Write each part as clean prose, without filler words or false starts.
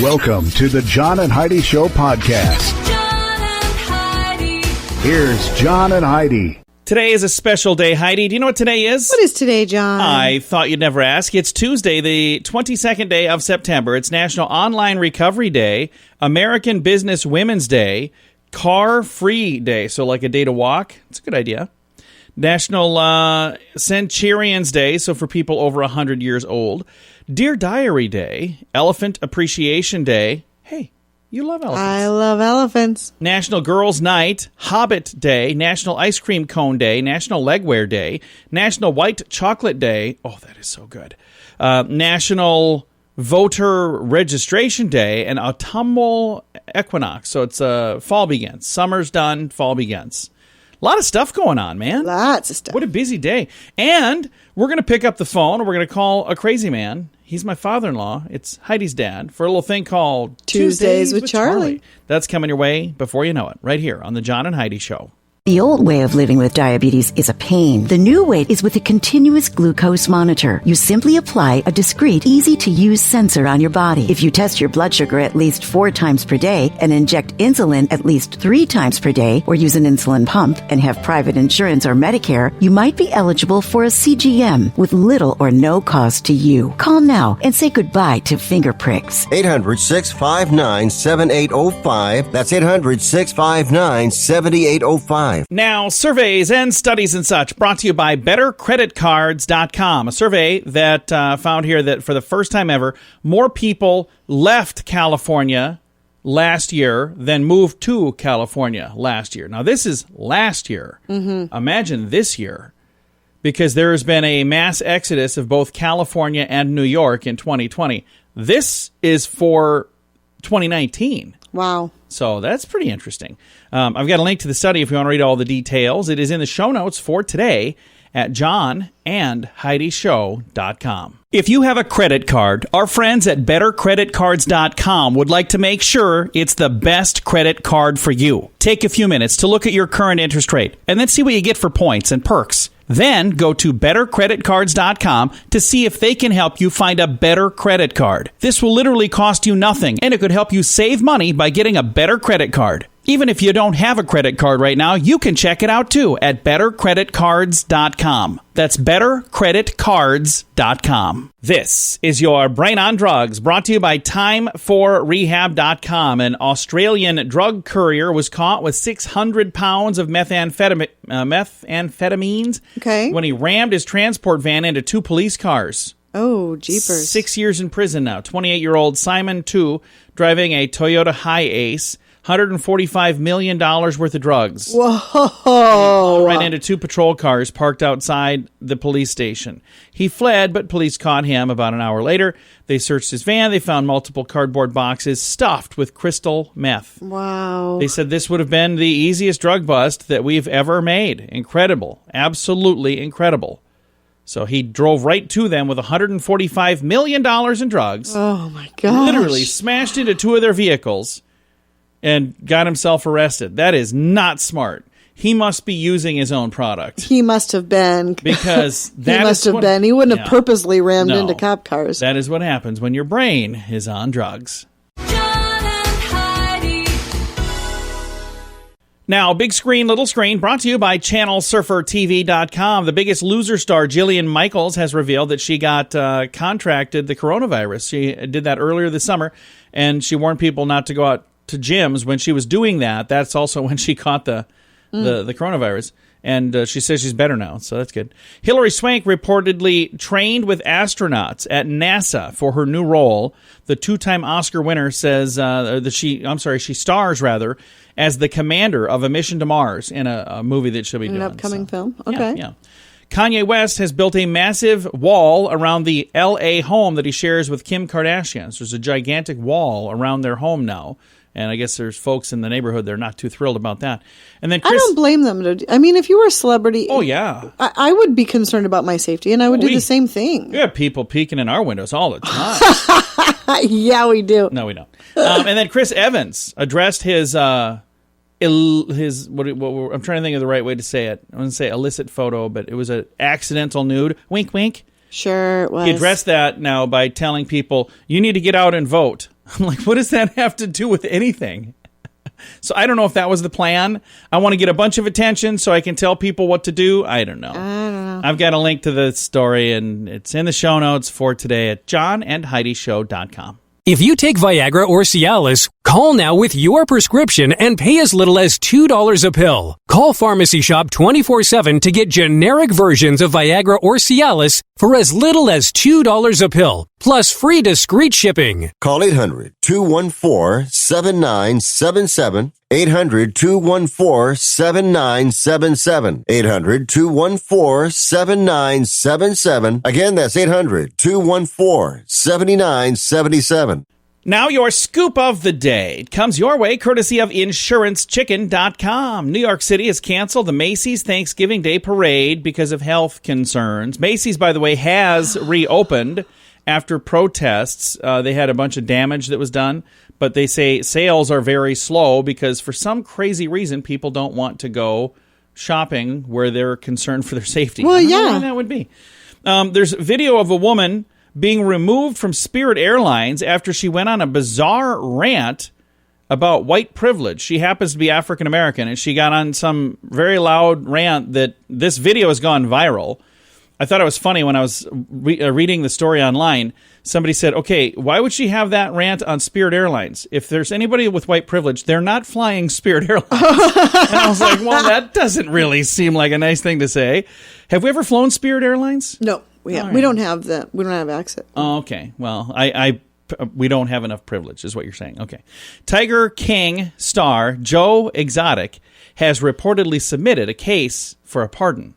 Welcome to the John and Heidi Show podcast. John and Heidi. Here's John and Heidi. Today is a special day, Heidi. Do you know what today is? What is today, John? I thought you'd never ask. It's Tuesday, the 22nd day of September. It's National Online Recovery Day, American Business Women's Day, Car Free Day, so like a day to walk. It's a good idea. National Centurions Day, so for people over 100 years old. Dear Diary Day, Elephant Appreciation Day. Hey, you love elephants. I love elephants. National Girls Night, Hobbit Day, National Ice Cream Cone Day, National Legwear Day, National White Chocolate Day. Oh, that is so good. National Voter Registration Day, and Autumnal Equinox. So it's fall begins. Summer's done, fall begins. A lot of stuff going on, man. Lots of stuff. What a busy day. And we're going to pick up the phone and we're going to call a crazy man. He's my father-in-law. It's Heidi's dad for a little thing called Tuesdays with Charlie. That's coming your way before you know it, right here on the John and Heidi Show. The old way of living with diabetes is a pain. The new way is with a continuous glucose monitor. You simply apply a discreet, easy-to-use sensor on your body. If you test your blood sugar at least 4 times per day and inject insulin at least 3 times per day, or use an insulin pump and have private insurance or Medicare, you might be eligible for a CGM with little or no cost to you. Call now and say goodbye to finger pricks. 800-659-7805. That's 800-659-7805. Now, surveys and studies and such brought to you by BetterCreditCards.com. A survey that found here that for the first time ever, more people left California last year than moved to California last year. Now, this is last year. Mm-hmm. Imagine this year, because there has been a mass exodus of both California and New York in 2020. This is for 2019. Wow. So that's pretty interesting. I've got a link to the study if you want to read all the details. It is in the show notes for today at johnandheidishow.com. If you have a credit card, our friends at BetterCreditCards.com would like to make sure it's the best credit card for you. Take a few minutes to look at your current interest rate and then see what you get for points and perks. Then go to BetterCreditCards.com to see if they can help you find a better credit card. This will literally cost you nothing, and it could help you save money by getting a better credit card. Even if you don't have a credit card right now, you can check it out too at BetterCreditCards.com. That's BetterCreditCards.com. This is your Brain on Drugs, brought to you by Time4Rehab.com. An Australian drug courier was caught with 600 pounds of methamphetamines when he rammed his transport van into 2 police cars. Oh, jeepers. 6 years in prison now. 28-year-old Simon Tu, driving a Toyota Hi-Ace, $145 million worth of drugs. Whoa. Ran into 2 patrol cars parked outside the police station. He fled, but police caught him about an hour later. They searched his van. They found multiple cardboard boxes stuffed with crystal meth. Wow. They said this would have been the easiest drug bust that we've ever made. Incredible. Absolutely incredible. So he drove right to them with $145 million in drugs. Oh, my gosh. Literally smashed into 2 of their vehicles and got himself arrested. That is not smart. He must be using his own product. He must have been. Because that he must have been. He wouldn't have purposely rammed into cop cars. That is what happens when your brain is on drugs. John and Heidi. Now, big screen, little screen, brought to you by ChannelSurferTV.com. The Biggest Loser star, Jillian Michaels, has revealed that she got contracted the coronavirus. She did that earlier this summer, and she warned people not to go out to gyms. When she was doing that, that's also when she caught the coronavirus. And she says she's better now, so that's good. Hilary Swank reportedly trained with astronauts at NASA for her new role. The 2-time Oscar winner says she stars as the commander of a mission to Mars in a movie that she'll be doing. An upcoming film. Okay. Yeah. Kanye West has built a massive wall around the L.A. home that he shares with Kim Kardashian. So there's a gigantic wall around their home now. And I guess there's folks in the neighborhood that are not too thrilled about that. And then Chris, I don't blame them. I mean, if you were a celebrity, oh yeah, I would be concerned about my safety, and I would do the same thing. We have people peeking in our windows all the time. Yeah, we do. No, we don't. And then Chris Evans addressed his I'm trying to think of the right way to say it. I wouldn't say illicit photo, but it was an accidental nude. Wink, wink. Sure, it was. He addressed that now by telling people, you need to get out and vote. I'm like, what does that have to do with anything? So I don't know if that was the plan. I want to get a bunch of attention so I can tell people what to do. I don't know. I've got a link to the story, and it's in the show notes for today at johnandheidishow.com. If you take Viagra or Cialis, call now with your prescription and pay as little as $2 a pill. Call Pharmacy Shop 24/7 to get generic versions of Viagra or Cialis for as little as $2 a pill, plus free discreet shipping. Call 800-214-7977. 800-214-7977. 800-214-7977. Again, that's 800-214-7977. Now your scoop of the day comes your way courtesy of InsuranceChicken.com. New York City has canceled the Macy's Thanksgiving Day Parade because of health concerns. Macy's, by the way, has reopened after protests. They had a bunch of damage that was done, but they say sales are very slow because for some crazy reason, people don't want to go shopping where they're concerned for their safety. Well, I don't know yeah. why that would be. There's a video of a woman being removed from Spirit Airlines after she went on a bizarre rant about white privilege. She happens to be African American, and she got on some very loud rant that this video has gone viral. I thought it was funny when I was reading the story online. Somebody said, okay, why would she have that rant on Spirit Airlines? If there's anybody with white privilege, they're not flying Spirit Airlines. And I was like, well, that doesn't really seem like a nice thing to say. Have we ever flown Spirit Airlines? No, we have. All right. We don't have that. We don't have access. Oh, okay. Well, we don't have enough privilege, is what you're saying. Okay. Tiger King star Joe Exotic has reportedly submitted a case for a pardon.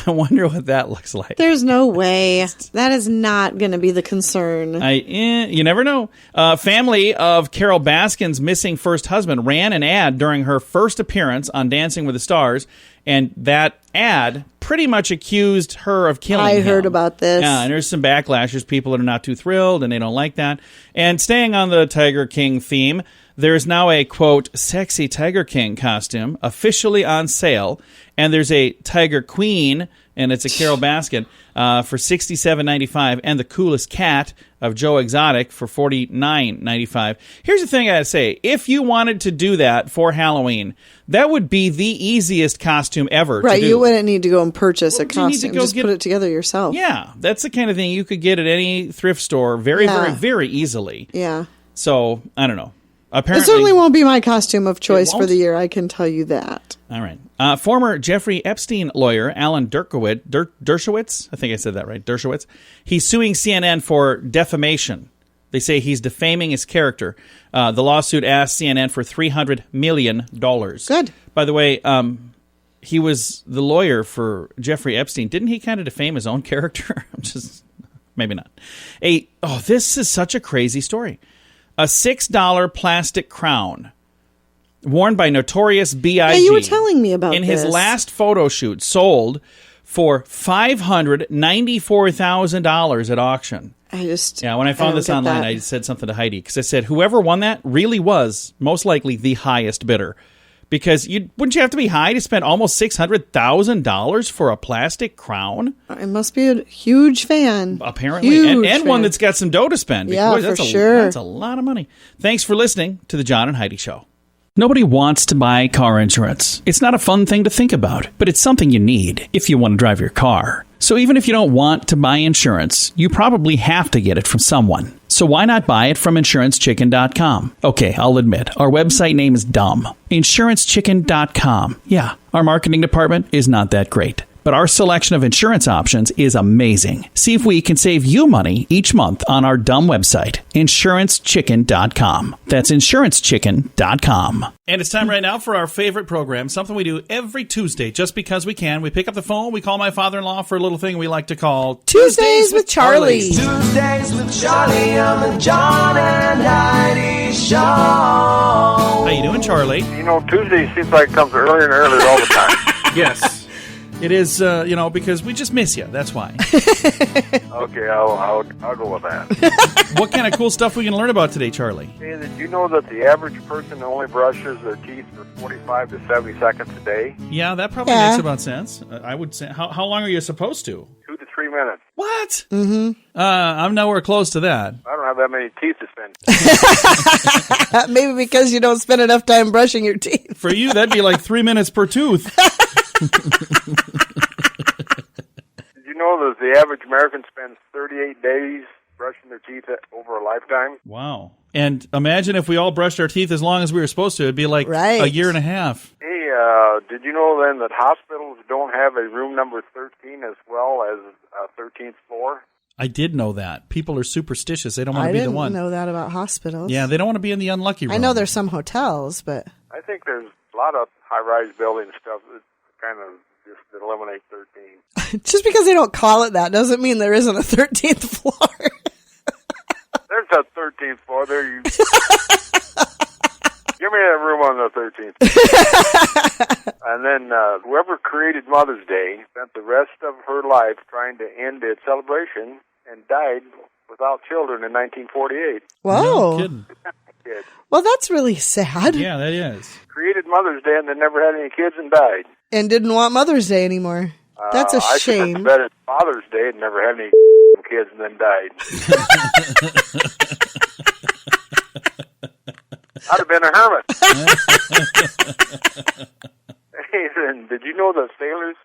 I wonder what that looks like. There's no way. That is not going to be the concern. You never know. Family of Carol Baskin's missing first husband ran an ad during her first appearance on Dancing with the Stars, and that ad pretty much accused her of killing him. I heard about this. Yeah, and there's some backlash. There's people that are not too thrilled, and they don't like that. And staying on the Tiger King theme, there's now a, quote, sexy Tiger King costume officially on sale. And there's a Tiger Queen, and it's a Carol Baskin, for $67.95. And the coolest cat of Joe Exotic for $49.95. Here's the thing I gotta say. If you wanted to do that for Halloween, that would be the easiest costume ever Right, to do. you wouldn't need to go and purchase a Well, you need to costume. go Just get- put it together yourself. Yeah, that's the kind of thing you could get at any thrift store very, very, very easily. Yeah. So, I don't know. It Apparently, certainly won't be my costume of choice for won't? the year, I can tell you that. All right. Former Jeffrey Epstein lawyer Alan Dershowitz, I think I said that right, Dershowitz, he's suing CNN for defamation. They say he's defaming his character. The lawsuit asks CNN for $300 million. Good. By the way, he was the lawyer for Jeffrey Epstein. Didn't he kind of defame his own character? Maybe not. This is such a crazy story. A $6 plastic crown worn by Notorious B.I.G. Yeah, you were telling me about in his this. last photo shoot sold for $594,000 at auction. When I found this online, I said something to Heidi because I said whoever won that really was most likely the highest bidder. Because wouldn't you have to be high to spend almost $600,000 for a plastic crown? I must be a huge fan. Apparently. Huge And one fan. that's got some dough to spend. Yeah, Because for sure. That's a lot of money. Thanks for listening to The John and Heidi Show. Nobody wants to buy car insurance. It's not a fun thing to think about, but it's something you need if you want to drive your car. So even if you don't want to buy insurance, you probably have to get it from someone. So why not buy it from InsuranceChicken.com? Okay, I'll admit, our website name is dumb. InsuranceChicken.com. Yeah, our marketing department is not that great. But our selection of insurance options is amazing. See if we can save you money each month on our dumb website, InsuranceChicken.com. That's InsuranceChicken.com. And it's time right now for our favorite program, something we do every Tuesday just because we can. We pick up the phone, we call my father-in-law for a little thing we like to call Tuesdays with Charlie. Tuesdays with Charlie on the John and Heidi Show. How you doing, Charlie? You know, Tuesday seems like it comes earlier and earlier all the time. Yes. It is, because we just miss you. That's why. Okay, I'll go with that. What kind of cool stuff we can learn about today, Charlie? Hey, did you know that the average person only brushes their teeth for 45 to 70 seconds a day? Yeah, that probably makes about sense. I would say, how long are you supposed to? 2 to 3 minutes. What? Mm-hmm. I'm nowhere close to that. I don't have that many teeth to spend. Maybe because you don't spend enough time brushing your teeth. For you, that'd be like 3 minutes per tooth. Did you know that the average American spends 38 days brushing their teeth over a lifetime? Wow. And imagine if we all brushed our teeth as long as we were supposed to. It'd be like a year and a half. Hey, did you know then that hospitals don't have a room number 13 as well as a 13th floor? I did know that. People are superstitious. They don't want to be the one. I didn't know that about hospitals. Yeah, they don't want to be in the unlucky room. I know there's some hotels, but... I think there's a lot of high-rise building stuff that kind of just eliminate 13. Just because they don't call it that doesn't mean there isn't a 13th floor. There's a 13th floor. There you... Give me that room on the 13th. And then whoever created Mother's Day spent the rest of her life trying to end its celebration and died without children in 1948. Whoa. No kidding. Well, that's really sad. Yeah, that is. Created Mother's Day and then never had any kids and died. And didn't want Mother's Day anymore. That's a I shame. bet it's Father's Day and never had any kids and then died. I'd have been a hermit. Hey, then, did you know that sailors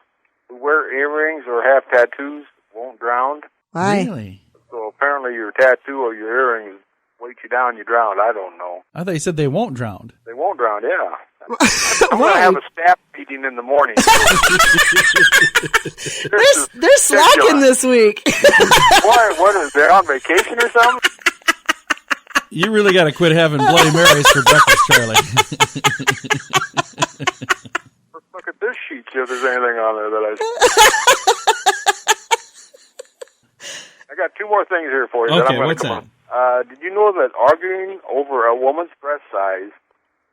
who wear earrings or have tattoos won't drown? Why? Really? So apparently your tattoo or your earrings weight you down, you drown. I don't know. I thought you said they won't drown. They won't drown, yeah. I'm going to have a staff meeting in the morning. They're slacking this week. What is they on vacation or something? You really got to quit having Bloody Marys for breakfast, Charlie. Let's look at this sheet, see if there's anything on there that I got two more things here for you. Okay, that I'm gonna what's come that? on. Did you know that arguing over a woman's breast size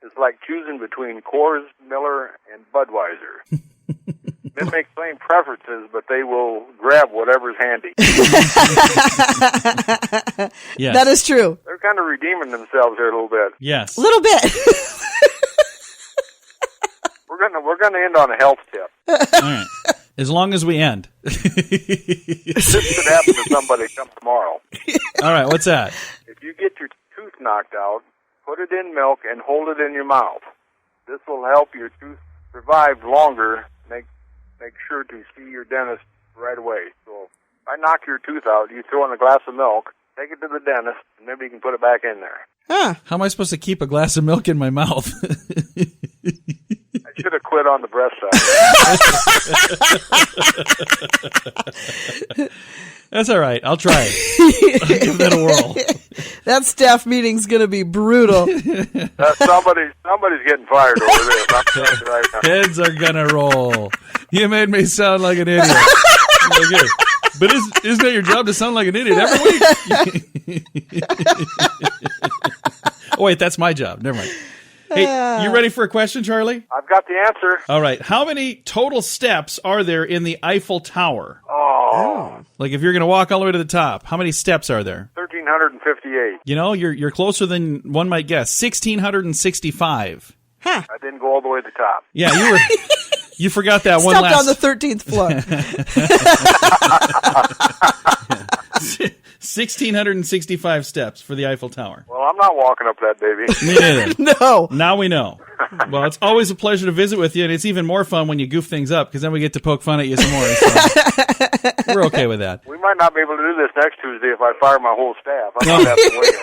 is like choosing between Coors, Miller, and Budweiser? Men make plain preferences, but they will grab whatever's handy. Yes. That is true. They're kind of redeeming themselves here a little bit. Yes. A little bit. We're gonna end on a health tip. All right. As long as we end. This could happen to somebody come tomorrow. All right, what's that? If you get your tooth knocked out, put it in milk and hold it in your mouth. This will help your tooth survive longer. Make sure to see your dentist right away. So if I knock your tooth out, you throw in a glass of milk, take it to the dentist, and maybe you can put it back in there. Huh. How am I supposed to keep a glass of milk in my mouth? I should have quit on the breast side. That's all right. I'll try it. I'll give that a whirl. That staff meeting's going to be brutal. Somebody's getting fired over this. I'm telling you right now. Heads are going to roll. You made me sound like an idiot. Okay. But isn't it your job to sound like an idiot every week? Oh, wait, that's my job. Never mind. Hey, you ready for a question, Charlie? I've got the answer. All right. How many total steps are there in the Eiffel Tower? Oh. Like if you're going to walk all the way to the top, how many steps are there? 1,358. You know, you're closer than one might guess. 1,665. Huh. I didn't go all the way to the top. Yeah, you forgot that one Stepped last. on the 13th floor. 1,665 steps for the Eiffel Tower. Well, I'm not walking up that baby. Me neither. No. Now we know. Well, it's always a pleasure to visit with you, and it's even more fun when you goof things up, because then we get to poke fun at you some more. So we're okay with that. We might not be able to do this next Tuesday if I fire my whole staff. I'm not having to wait.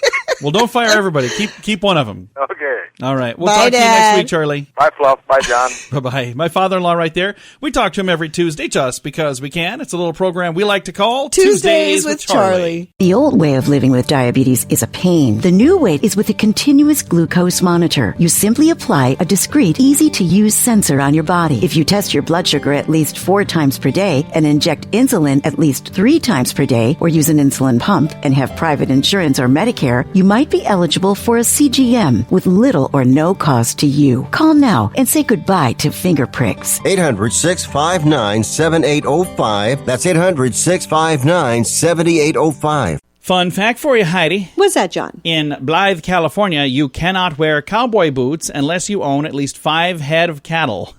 Well, don't fire everybody. Keep one of them. Okay. All right. We'll Bye, talk to you Dad. next week, Charlie. Bye, Fluff. Bye, John. Bye-bye. My father-in-law right there. We talk to him every Tuesday just because we can. It's a little program we like to call Tuesdays with Charlie. The old way of living with diabetes is a pain. The new way is with a continuous glucose monitor. You simply apply a discreet, easy-to-use sensor on your body. If you test your blood sugar at least 4 times per day and inject insulin at least 3 times per day or use an insulin pump and have private insurance or Medicare, you might be eligible for a CGM with little or no cost to you. Call now and say goodbye to finger pricks. 800-659-7805. That's 800-659-7805. Fun fact for you, Heidi. What's that, John? In Blythe, California, you cannot wear cowboy boots unless you own at least 5 head of cattle.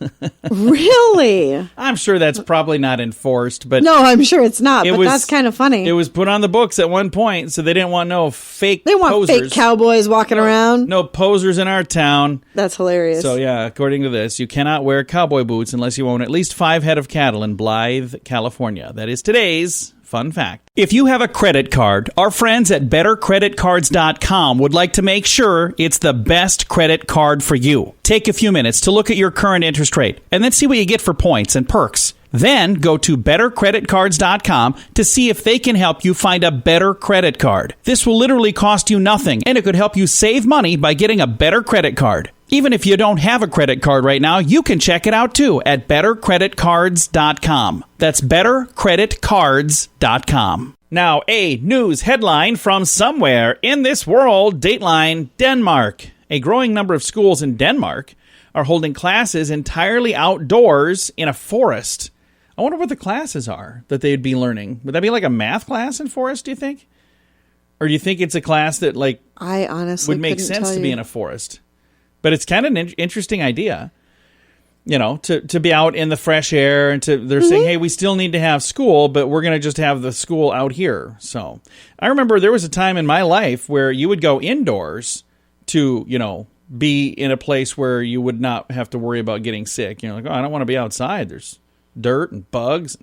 Really? I'm sure that's probably not enforced, but No, I'm sure it's not, but that's kind of funny. It was put on the books at one point, so they didn't want no fake They want posers. fake cowboys walking around. No posers in our town. That's hilarious. So, yeah, according to this, you cannot wear cowboy boots unless you own at least 5 head of cattle in Blythe, California. That is today's fun fact. If you have a credit card, our friends at BetterCreditCards.com would like to make sure it's the best credit card for you. Take a few minutes to look at your current interest rate and then see what you get for points and perks. Then go to BetterCreditCards.com to see if they can help you find a better credit card. This will literally cost you nothing, and it could help you save money by getting a better credit card. Even if you don't have a credit card right now, you can check it out too at BetterCreditCards.com. That's BetterCreditCards.com. Now, a news headline from somewhere in this world, Dateline, Denmark. A growing number of schools in Denmark are holding classes entirely outdoors in a forest. I wonder what the classes are that they'd be learning. Would that be like a math class in forest, do you think? Or do you think it's a class that I honestly would make sense to be in a forest? But it's kind of an interesting idea, to be out in the fresh air and they're saying, hey, we still need to have school, but we're going to just have the school out here. So I remember there was a time in my life where you would go indoors to, be in a place where you would not have to worry about getting sick. I don't want to be outside. There's dirt and bugs.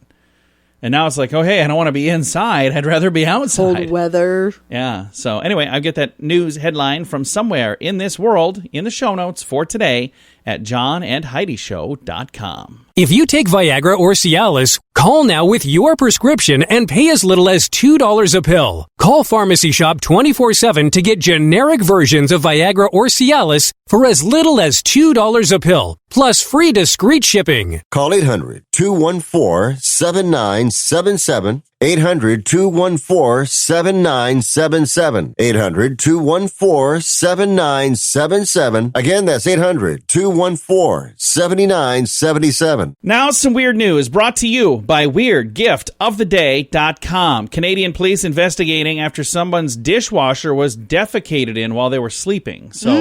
And now it's like, oh, hey, I don't want to be inside. I'd rather be outside. Cold weather. Yeah. So anyway, I'll get that news headline from somewhere in this world in the show notes for today at johnandheidishow.com. If you take Viagra or Cialis, call now with your prescription and pay as little as $2 a pill. Call Pharmacy Shop 24/7 to get generic versions of Viagra or Cialis for as little as $2 a pill, plus free discreet shipping. Call 800-214-7977. 800-214-7977. 800-214-7977. Again, that's 800-214-7977. Now some weird news brought to you by WeirdGiftOfTheDay.com. Canadian police investigating after someone's dishwasher was defecated in while they were sleeping. So,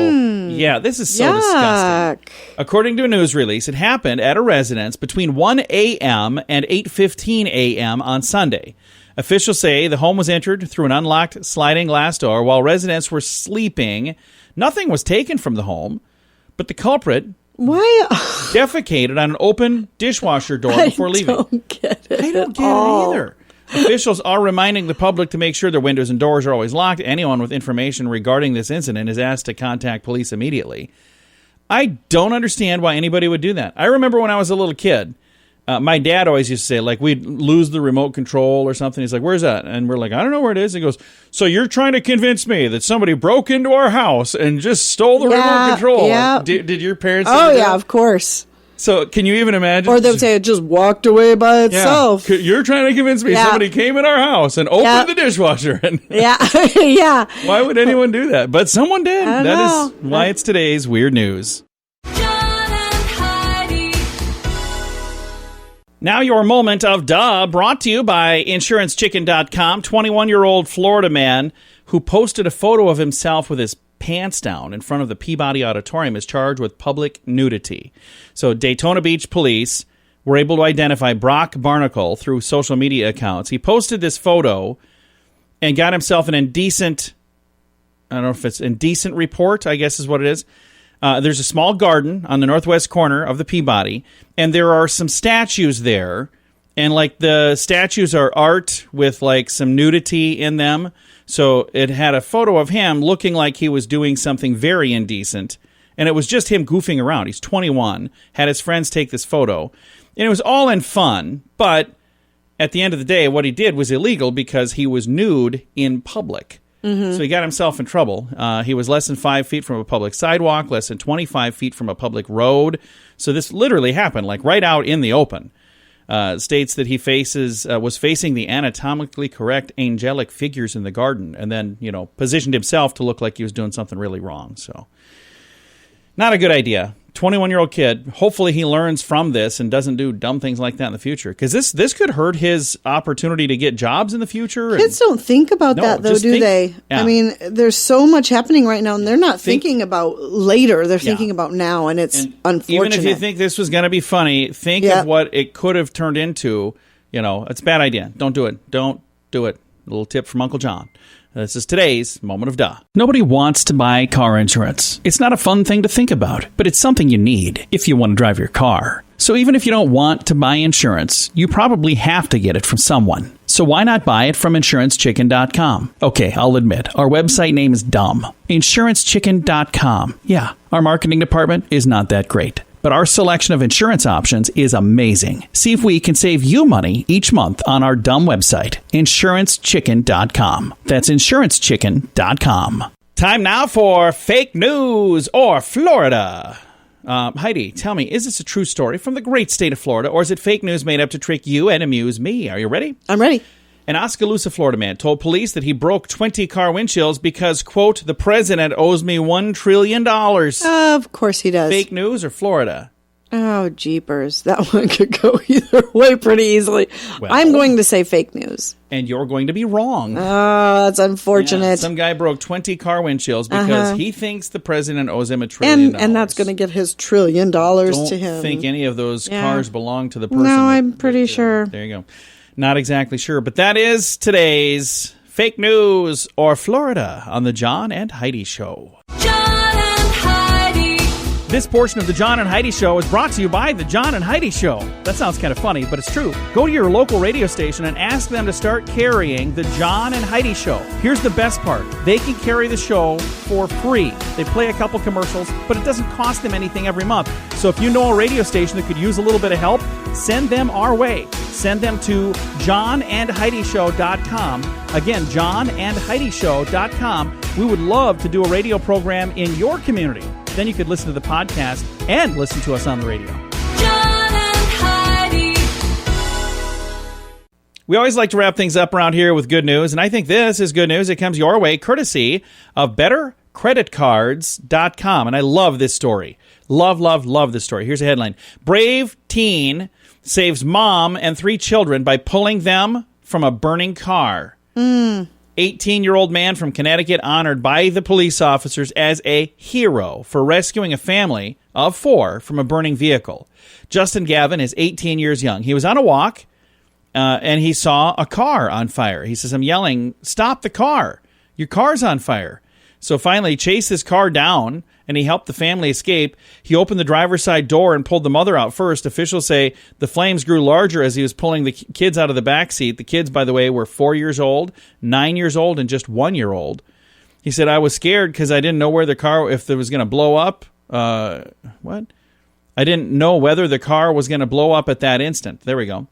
yeah, this is so disgusting. According to a news release, it happened at a residence between 1 a.m. and 8:15 a.m. on Sunday. Officials say the home was entered through an unlocked sliding glass door while residents were sleeping. Nothing was taken from the home, but the culprit defecated on an open dishwasher door before leaving. I don't get it. I don't get it either. Officials are reminding the public to make sure their windows and doors are always locked. Anyone with information regarding this incident is asked to contact police immediately. I don't understand why anybody would do that. I remember when I was a little kid, my dad always used to say, we'd lose the remote control or something. He's like, where's that? And we're like, I don't know where it is. He goes, so you're trying to convince me that somebody broke into our house and just stole the remote control? Yeah. Did your parents Oh, do yeah, that? of course. So can you even imagine? Or they would say it just walked away by itself. Yeah. You're trying to convince me somebody came in our house and opened the dishwasher. And yeah. Yeah. Why would anyone do that? But someone did. I That know. is why it's today's weird news. John and Heidi. Now your moment of duh, brought to you by InsuranceChicken.com. 21-year-old Florida man who posted a photo of himself with his pants down in front of the Peabody Auditorium is charged with public nudity. So Daytona Beach police were able to identify Brock Barnacle through social media accounts. He posted this photo and got himself an indecent, I don't know if it's indecent report, I guess is what it is. There's a small garden on the northwest corner of the Peabody, and there are some statues there. And the statues are art with some nudity in them. So it had a photo of him looking like he was doing something very indecent. And it was just him goofing around. He's 21, had his friends take this photo. And it was all in fun. But at the end of the day, what he did was illegal because he was nude in public. Mm-hmm. So he got himself in trouble. He was less than 5 feet from a public sidewalk, less than 25 feet from a public road. So this literally happened right out in the open. States that he was facing the anatomically correct angelic figures in the garden, and then positioned himself to look like he was doing something really wrong. So, not a good idea. 21-year-old kid. Hopefully he learns from this and doesn't do dumb things like that in the future. Because this could hurt his opportunity to get jobs in the future. Kids don't think about that, though, do they? Yeah. I mean, there's so much happening right now, and they're not thinking about later. They're thinking about now, and it's unfortunate. Even if you think this was going to be funny, think of what it could have turned into. It's a bad idea. Don't do it. Don't do it. A little tip from Uncle John. This is today's Moment of Duh. Nobody wants to buy car insurance. It's not a fun thing to think about, but it's something you need if you want to drive your car. So even if you don't want to buy insurance, you probably have to get it from someone. So why not buy it from InsuranceChicken.com? Okay, I'll admit, our website name is dumb. InsuranceChicken.com. Yeah, our marketing department is not that great. But our selection of insurance options is amazing. See if we can save you money each month on our dumb website, InsuranceChicken.com. That's InsuranceChicken.com. Time now for Fake News or Florida. Heidi, tell me, is this a true story from the great state of Florida, or is it fake news made up to trick you and amuse me? Are you ready? I'm ready. An Oskaloosa, Florida man told police that he broke 20 car windshields because, quote, the president owes me $1 trillion. Of course he does. Fake news or Florida? Oh, jeepers. That one could go either way pretty easily. Well, I'm going to say fake news. And you're going to be wrong. Oh, that's unfortunate. Yeah, some guy broke 20 car windshields because he thinks the president owes him $1 trillion. And that's going to get his $1 trillion to him. I don't think any of those cars belong to the person. No, I'm pretty sure. There you go. Not exactly sure, but that is today's Fake News or Florida on the John and Heidi Show. John and Heidi. This portion of the John and Heidi Show is brought to you by the John and Heidi Show. That sounds kind of funny, but it's true. Go to your local radio station and ask them to start carrying the John and Heidi Show. Here's the best part. They can carry the show for free. They play a couple commercials, but it doesn't cost them anything every month. So if you know a radio station that could use a little bit of help, send them our way. Send them to johnandheidishow.com. Again, johnandheidishow.com. We would love to do a radio program in your community. Then you could listen to the podcast and listen to us on the radio. John and Heidi. We always like to wrap things up around here with good news, and I think this is good news. It comes your way courtesy of BetterCreditCards.com, and I love this story. Love this story. Here's a headline. Brave teen saves mom and 3 children by pulling them from a burning car. 18-year-old man from Connecticut honored by the police officers as a hero for rescuing a family of 4 from a burning vehicle. Justin Gavin is 18 years young. He was on a walk, and he saw a car on fire. He says, I'm yelling, stop the car. Your car's on fire. So finally, he chased his car down, and he helped the family escape. He opened the driver's side door and pulled the mother out first. Officials say the flames grew larger as he was pulling the kids out of the back seat. The kids, by the way, were 4 years old, 9 years old, and just 1 year old. He said, I was scared because I didn't know where the car, if it was going to blow up. What? I didn't know whether the car was going to blow up at that instant. There we go.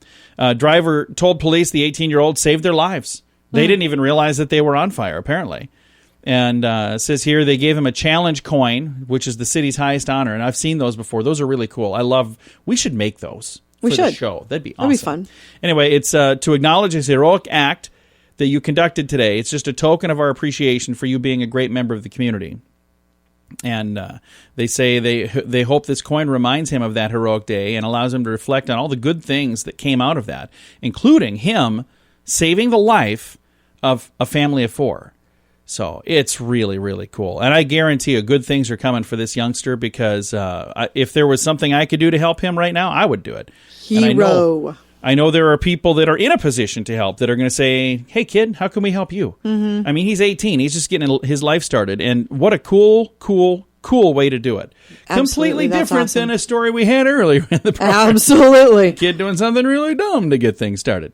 Driver told police the 18-year-old saved their lives. They didn't even realize that they were on fire, apparently. And it says here they gave him a challenge coin, which is the city's highest honor. And I've seen those before. Those are really cool. We should make those for the show. That'd be awesome. That'd be fun. Anyway, it's to acknowledge his heroic act that you conducted today. It's just a token of our appreciation for you being a great member of the community. And they say they hope this coin reminds him of that heroic day and allows him to reflect on all the good things that came out of that, including him saving the life of a family of 4. So it's really, really cool. And I guarantee you good things are coming for this youngster because if there was something I could do to help him right now, I would do it. Hero. I know there are people that are in a position to help that are going to say, hey, kid, how can we help you? Mm-hmm. I mean, he's 18. He's just getting his life started. And what a cool way to do it. Absolutely. Completely That's different awesome. than a story we had earlier in the program. Absolutely. Kid doing something really dumb to get things started.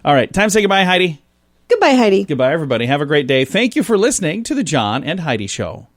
All right, time to say goodbye, Heidi. Goodbye, Heidi. Goodbye, everybody. Have a great day. Thank you for listening to the John and Heidi Show.